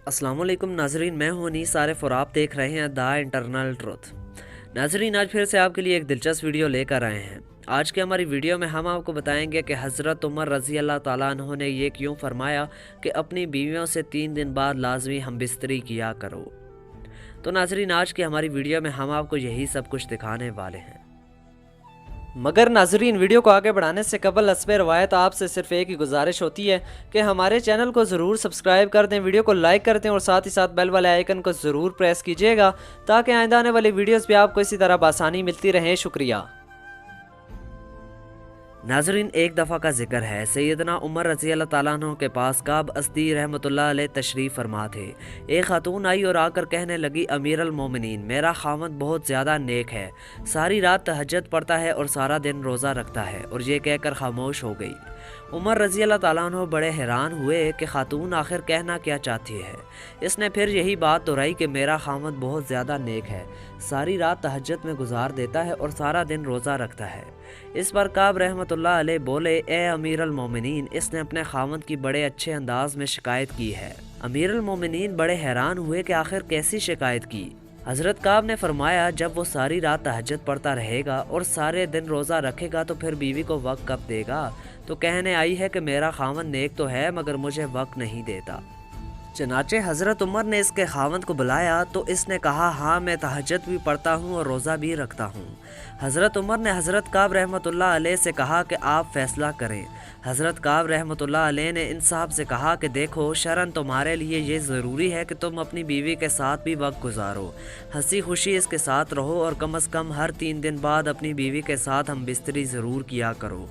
अस्सलाम वालेकुम नाजरीन, मैं हूं अनीस आरिफ और आप देख रहे हैं द इंटरनल ट्रुथ। नाजरीन, आज फिर से आपके लिए एक दिलचस्प वीडियो लेकर आए हैं। आज की हमारी वीडियो में हम आपको बताएंगे कि हज़रत उमर रज़ी अल्लाह ताला अन्हु ने ये क्यों फरमाया कि अपनी बीवियों से 3 दिन बाद लाजमी हम बिस्तरी किया करो। तो नाजरीन, आज की हमारी वीडियो में हम आपको यही सब कुछ दिखाने वाले हैं। मगर नाजरीन, वीडियो को आगे बढ़ाने से कबल हस्ब रवायत आपसे सिर्फ एक ही गुजारिश होती है कि हमारे चैनल को ज़रूर सब्सक्राइब कर दें, वीडियो को लाइक कर दें और साथ ही साथ बेल वाले आइकन को ज़रूर प्रेस कीजिएगा ताकि आइंदा आने वाली वीडियोस भी आपको इसी तरह आसानी मिलती रहे। शुक्रिया। नाजरीन, एक दफ़ा का जिक्र है, सैयदना उमर रज़ी अल्लाह ताला अन्हु के पास काब अस्दी रहमतुल्लाह अलैह तशरीफ़ फरमा थे। एक खातून आई और आकर कहने लगी, अमीर अल मोमिनीन, मेरा खामद बहुत ज़्यादा नेक है, सारी रात तहज्जुद पढ़ता है और सारा दिन रोज़ा रखता है। और ये कहकर खामोश हो गई। उमर रज़ी अल्लाह ताला अन्हु बड़े हैरान हुए कि खातून आखिर कहना क्या चाहती है। इसने फिर यही बात दोहराई कि मेरा खामद बहुत ज़्यादा नेक है, सारी रात तहज्जुद में गुजार देता है और सारा दिन रोज़ा रखता है। इस पर काब रहमतुल्लाह अलैह बोले, ए अमीर अल मोमिनीन, इसने अपने खामद की बड़े अच्छे अंदाज में शिकायत की है। अमीर अल मोमिनीन बड़े हैरान हुए कि आखिर कैसी शिकायत की। हज़रत काब ने फरमाया, जब वो सारी रात तहज्जुद पढ़ता रहेगा और सारे दिन रोज़ा रखेगा तो फिर बीवी को वक्त कब देगा। तो कहने आई है कि मेरा खामद नेक तो है मगर मुझे वक्त नहीं देता। चनाचे हज़रत उमर ने इसके खावंद को बुलाया तो इसने कहा, हाँ मैं तहज्जुद भी पढ़ता हूँ और रोज़ा भी रखता हूँ। हज़रत उमर ने हज़रत काब रहमतुल्लाह अलैह से कहा कि आप फ़ैसला करें। हज़रत काब रहमतुल्लाह अलैह ने इन साहब से कहा कि देखो, शरन तुम्हारे लिए ये ज़रूरी है कि तुम अपनी बीवी के साथ भी वक्त गुजारो, हंसी खुशी इसके साथ रहो और कम अज़ कम हर 3 दिन बाद अपनी बीवी के साथ हम बिस्तरी ज़रूर किया करो।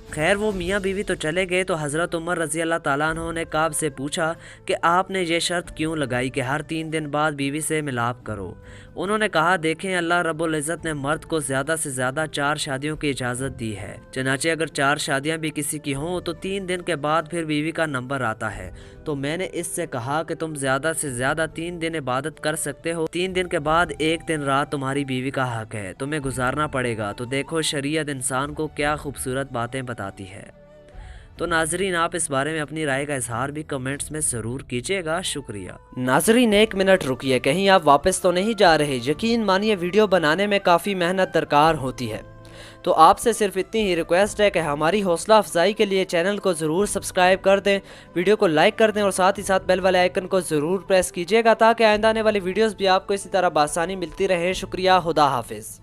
खैर, वो मियाँ बीवी तो चले गए तो हज़रत उमर रज़ी अल्लाह ताला अन्हु ने काब से पूछा कि आपने ये शर्त क्यों लगाई कि हर 3 दिन बाद बीवी से मिलाप करो। उन्होंने कहा, देखें, अल्लाह रब्बुल इज़्ज़त ने मर्द को ज़्यादा से ज़्यादा 4 शादियों की इजाज़त दी है। चनाचे अगर 4 शादियाँ भी किसी की हों तो 3 दिन के बाद फिर बीवी का नंबर आता है। तो मैंने इससे कहा कि तुम ज़्यादा से ज़्यादा 3 दिन इबादत कर सकते हो, 3 दिन के बाद 1 दिन रात तुम्हारी बीवी का हक है, तुम्हें गुजारना पड़ेगा। तो देखो, शरीयत इंसान को क्या खूबसूरत बातें बताती है। तो नाजरीन, आप इस बारे में अपनी राय का इजहार भी कमेंट्स में ज़रूर कीजिएगा। शुक्रिया। नाजरीन, 1 मिनट रुकिए, कहीं आप वापस तो नहीं जा रहे। यकीन मानिए, वीडियो बनाने में काफ़ी मेहनत दरकार होती है, तो आपसे सिर्फ इतनी ही रिक्वेस्ट है कि हमारी हौसला अफजाई के लिए चैनल को ज़रूर सब्सक्राइब कर दें, वीडियो को लाइक कर दें और साथ ही साथ बेल वाले आइकन को ज़रूर प्रेस कीजिएगा ताकि आइंदा आने वाली वीडियोस भी आपको इसी तरह आसानी मिलती रहे। शुक्रिया। खुदा हाफिज़।